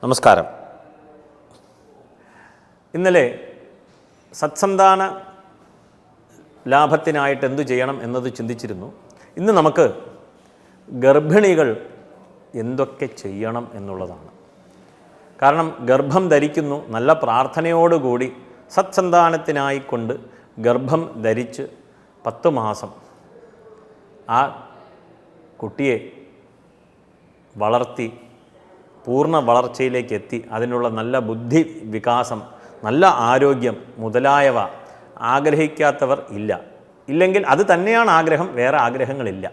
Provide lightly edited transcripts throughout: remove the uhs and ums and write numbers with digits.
നമസ്കാരം. ഇന്നലെ സത്സന്താന ലാഭത്തിനായിട്ട് എന്തു ചെയ്യണം എന്നത് ചിന്തിച്ചിരുന്നു. ഇന്ന് നമുക്ക് ഗർഭിണികൾ എന്തൊക്കെ ചെയ്യണം എന്നുള്ളതാണ്. കാരണം ഗർഭം ധരിക്കുന്നു, നല്ല പ്രാർത്ഥനയോടുകൂടി സത്സന്താനത്തിനായിക്കൊണ്ട് ഗർഭം ധരിച്ച് 10 മാസം ആ കുട്ടിയെ വളർത്തി പൂർണ്ണ വളർച്ചയിലേക്ക് എത്തി അതിനുള്ള നല്ല ബുദ്ധി വികാസം, നല്ല ആരോഗ്യം മുതലായവ ആഗ്രഹിക്കാത്തവർ ഇല്ലെങ്കിൽ അത് തന്നെയാണ് ആഗ്രഹം, വേറെ ആഗ്രഹങ്ങളില്ല.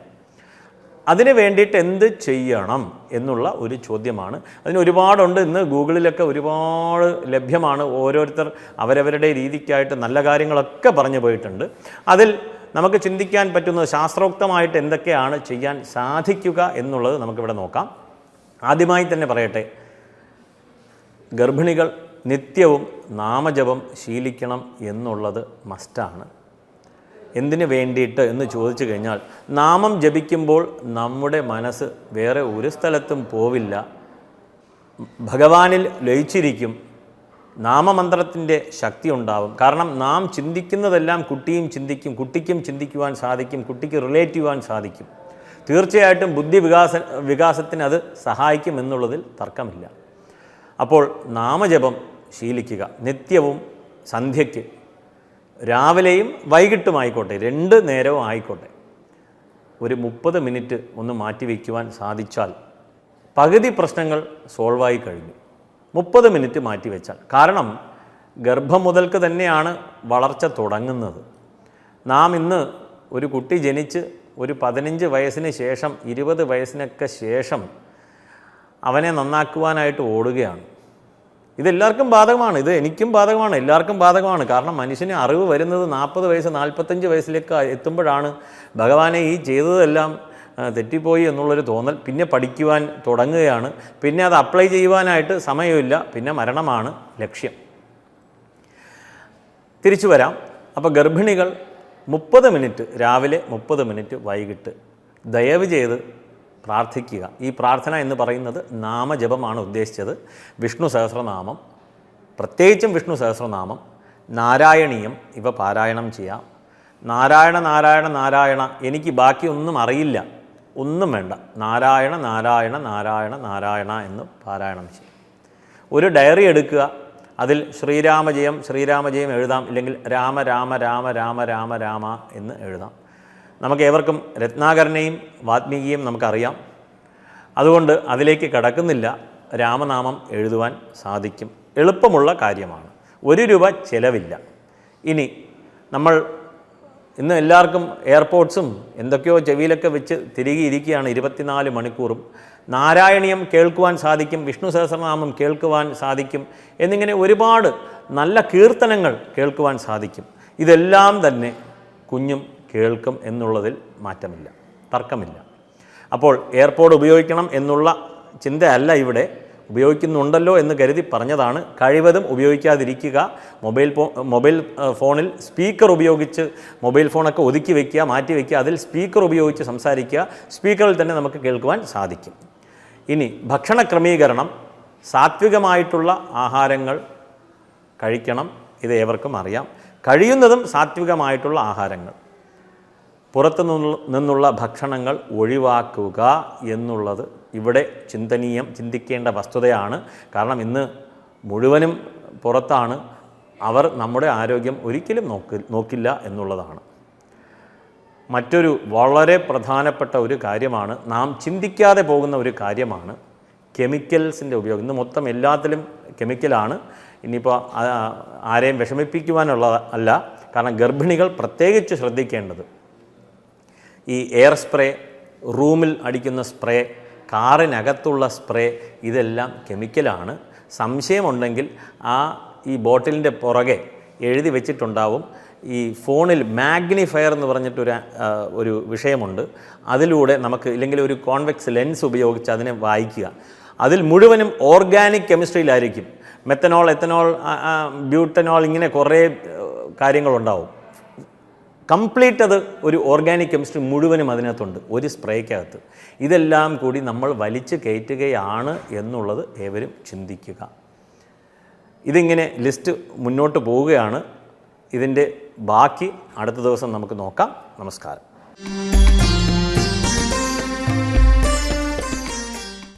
അതിന് വേണ്ടിയിട്ട് എന്ത് ചെയ്യണം എന്നുള്ള ഒരു ചോദ്യമാണ്. അതിന് ഒരുപാടുണ്ട്. ഇന്ന് ഗൂഗിളിലൊക്കെ ഒരുപാട് ലഭ്യമാണ്. ഓരോരുത്തർ അവരവരുടെ രീതിക്കായിട്ട് നല്ല കാര്യങ്ങളൊക്കെ പറഞ്ഞു പോയിട്ടുണ്ട്. അതിൽ നമുക്ക് ചിന്തിക്കാൻ പറ്റുന്നത് ശാസ്ത്രോക്തമായിട്ട് എന്തൊക്കെയാണ് ചെയ്യാൻ സാധിക്കുക എന്നുള്ളത് നമുക്കിവിടെ നോക്കാം. ആദ്യമായി തന്നെ പറയട്ടെ, ഗർഭിണികൾ നിത്യവും നാമജപം ശീലിക്കണം എന്നുള്ളത് മസ്റ്റാണ്. എന്തിനു വേണ്ടിയിട്ട് എന്ന് ചോദിച്ചു കഴിഞ്ഞാൽ, നാമം ജപിക്കുമ്പോൾ നമ്മുടെ മനസ്സ് വേറെ ഒരു സ്ഥലത്തും പോവില്ല, ഭഗവാനിൽ ലയിച്ചിരിക്കും, നാമമന്ത്രത്തിൻ്റെ ശക്തി ഉണ്ടാവും. കാരണം നാം ചിന്തിക്കുന്നതെല്ലാം കുട്ടിയും ചിന്തിക്കും, കുട്ടിക്കും ചിന്തിക്കുവാൻ സാധിക്കും, കുട്ടിക്ക് റിലേറ്റ് ചെയ്യുവാൻ സാധിക്കും. തീർച്ചയായിട്ടും ബുദ്ധി വികാസത്തിന് അത് സഹായിക്കും എന്നുള്ളതിൽ തർക്കമില്ല. അപ്പോൾ നാമജപം ശീലിക്കുക. നിത്യവും സന്ധ്യയ്ക്ക്, രാവിലെയും വൈകിട്ടുമായിക്കോട്ടെ, 2 നേരവും ആയിക്കോട്ടെ, ഒരു 30 മിനിറ്റ് ഒന്ന് മാറ്റിവെക്കുവാൻ സാധിച്ചാൽ പകുതി പ്രശ്നങ്ങൾ സോൾവായി കഴിഞ്ഞു. 30 മിനിറ്റ് മാറ്റിവെച്ചാൽ. കാരണം ഗർഭം മുതൽക്ക് തന്നെയാണ് വളർച്ച തുടങ്ങുന്നത്. നാം ഇന്ന് ഒരു കുട്ടി ജനിച്ച് ഒരു 15 വയസ്സിന് ശേഷം 20 വയസ്സിനൊക്കെ ശേഷം അവനെ നന്നാക്കുവാനായിട്ട് ഓടുകയാണ്. ഇതെല്ലാവർക്കും ബാധകമാണ്, ഇത് എനിക്കും ബാധകമാണ്, എല്ലാവർക്കും ബാധകമാണ്. കാരണം മനുഷ്യന് അറിവ് വരുന്നത് 40 വയസ്സ് 45 വയസ്സിലേക്ക് എത്തുമ്പോഴാണ് ഭഗവാനെ ഈ ചെയ്തതെല്ലാം തെറ്റിപ്പോയി എന്നുള്ളൊരു തോന്നൽ. പിന്നെ പഠിക്കുവാൻ തുടങ്ങുകയാണ്, പിന്നെ അത് അപ്ലൈ ചെയ്യുവാനായിട്ട് സമയമില്ല, പിന്നെ മരണമാണ് ലക്ഷ്യം. തിരിച്ചു വരാം. അപ്പോൾ ഗർഭിണികൾ 30 മിനിറ്റ് രാവിലെ, 30 മിനിറ്റ് വൈകിട്ട് ദയവ് ചെയ്ത് പ്രാർത്ഥിക്കുക. ഈ പ്രാർത്ഥന എന്ന് പറയുന്നത് നാമജപമാണ് ഉദ്ദേശിച്ചത്. വിഷ്ണു സഹസ്രനാമം, പ്രത്യേകിച്ചും വിഷ്ണു സഹസ്രനാമം, നാരായണീയം ഇവ പാരായണം ചെയ്യാം. നാരായണ നാരായണ നാരായണ, എനിക്ക് ബാക്കി ഒന്നും അറിയില്ല, ഒന്നും വേണ്ട, നാരായണ നാരായണ നാരായണ നാരായണ എന്ന് പാരായണം ചെയ്യും. ഒരു ഡയറി എടുക്കുക, അതിൽ ശ്രീരാമജയം ശ്രീരാമജയം എഴുതാം, ഇല്ലെങ്കിൽ രാമ രാമ രാമ രാമ രാമ രാമ എന്ന് എഴുതാം. നമുക്ക് ഏവർക്കും രത്നാകരനെയും വാത്മീകിയും നമുക്കറിയാം, അതുകൊണ്ട് അതിലേക്ക് കടക്കുന്നില്ല. രാമനാമം എഴുതുവാൻ സാധിക്കും, എളുപ്പമുള്ള കാര്യമാണ്, 1 രൂപ ചിലവില്ല. ഇനി നമ്മൾ ഇന്ന് എല്ലാവർക്കും എയർപോർട്ട്സും എന്തൊക്കെയോ ചെവിയിലൊക്കെ വെച്ച് തിരികെ ഇരിക്കുകയാണ് 24 മണിക്കൂറും. നാരായണീയം കേൾക്കുവാൻ സാധിക്കും, വിഷ്ണു സഹസ്രനാമം കേൾക്കുവാൻ സാധിക്കും, എന്നിങ്ങനെ ഒരുപാട് നല്ല കീർത്തനങ്ങൾ കേൾക്കുവാൻ സാധിക്കും. ഇതെല്ലാം തന്നെ കുഞ്ഞും കേൾക്കും എന്നുള്ളതിൽ മാറ്റമില്ല, തർക്കമില്ല. അപ്പോൾ എയർപോഡ് ഉപയോഗിക്കണം എന്നുള്ള ചിന്തയല്ല ഇവിടെ, ഉപയോഗിക്കുന്നുണ്ടല്ലോ എന്ന് കരുതി പറഞ്ഞതാണ്. കഴിവതും ഉപയോഗിക്കാതിരിക്കുക. മൊബൈൽ ഫോണിൽ സ്പീക്കർ ഉപയോഗിച്ച് മൊബൈൽ ഫോണൊക്കെ ഒതുക്കി വയ്ക്കുക, മാറ്റി വയ്ക്കുക, അതിൽ സ്പീക്കർ ഉപയോഗിച്ച് സംസാരിക്കുക. സ്പീക്കറിൽ തന്നെ നമുക്ക് കേൾക്കുവാൻ സാധിക്കും. ഇനി ഭക്ഷണ ക്രമീകരണം, സാത്വികമായിട്ടുള്ള ആഹാരങ്ങൾ കഴിക്കണം, ഇത് ഏവർക്കും അറിയാം. കഴിയുന്നതും സാത്വികമായിട്ടുള്ള ആഹാരങ്ങൾ, പുറത്തു നിന്നുള്ള ഭക്ഷണങ്ങൾ ഒഴിവാക്കുക എന്നുള്ളത് ഇവിടെ ചിന്തിക്കേണ്ട വസ്തുതയാണ്. കാരണം ഇന്ന് മുഴുവനും പുറത്താണ്, അവർ നമ്മുടെ ആരോഗ്യം ഒരിക്കലും നോക്കില്ല എന്നുള്ളതാണ്. മറ്റൊരു വളരെ പ്രധാനപ്പെട്ട ഒരു കാര്യമാണ്, നാം ചിന്തിക്കാതെ പോകുന്ന ഒരു കാര്യമാണ് കെമിക്കൽസിൻ്റെ ഉപയോഗം. ഇന്ന് മൊത്തം എല്ലാത്തിലും കെമിക്കലാണ്. ഇനിയിപ്പോൾ ആരെയും വിഷമിപ്പിക്കുവാനുള്ള അല്ല, കാരണം ഗർഭിണികൾ പ്രത്യേകിച്ച് ശ്രദ്ധിക്കേണ്ടത് ഈ എയർ സ്പ്രേ, റൂമിൽ അടിക്കുന്ന സ്പ്രേ, കാറിനകത്തുള്ള സ്പ്രേ, ഇതെല്ലാം കെമിക്കലാണ്. സംശയമുണ്ടെങ്കിൽ ഈ ബോട്ടിലിൻ്റെ പുറകെ എഴുതി വെച്ചിട്ടുണ്ടാവും. ഈ ഫോണിൽ മാഗ്നിഫയർ എന്ന് പറഞ്ഞിട്ടൊരു വിഷയമുണ്ട്. അതിലൂടെ നമുക്ക്, ഇല്ലെങ്കിൽ ഒരു കോൺവെക്സ് ലെൻസ് ഉപയോഗിച്ച് അതിനെ വായിക്കുക. അതിൽ മുഴുവനും ഓർഗാനിക് കെമിസ്ട്രിയിലായിരിക്കും. മെത്തനോൾ, എത്തനോൾ, ബ്യൂട്ടനോൾ, ഇങ്ങനെ കുറേ കാര്യങ്ങളുണ്ടാവും. കംപ്ലീറ്റ് അത് ഒരു ഓർഗാനിക് കെമിസ്ട്രി മുഴുവനും അതിനകത്തുണ്ട് ഒരു സ്പ്രേക്കകത്ത്. ഇതെല്ലാം കൂടി നമ്മൾ വലിച്ചു കയറ്റുകയാണ് എന്നുള്ളത് ഏവരും ചിന്തിക്കുക. ഇതിങ്ങനെ ലിസ്റ്റ് മുന്നോട്ട് പോവുകയാണ്. ഇതിൻ്റെ ബാക്കി അടുത്ത ദിവസം നമുക്ക് നോക്കാം. നമസ്കാരം.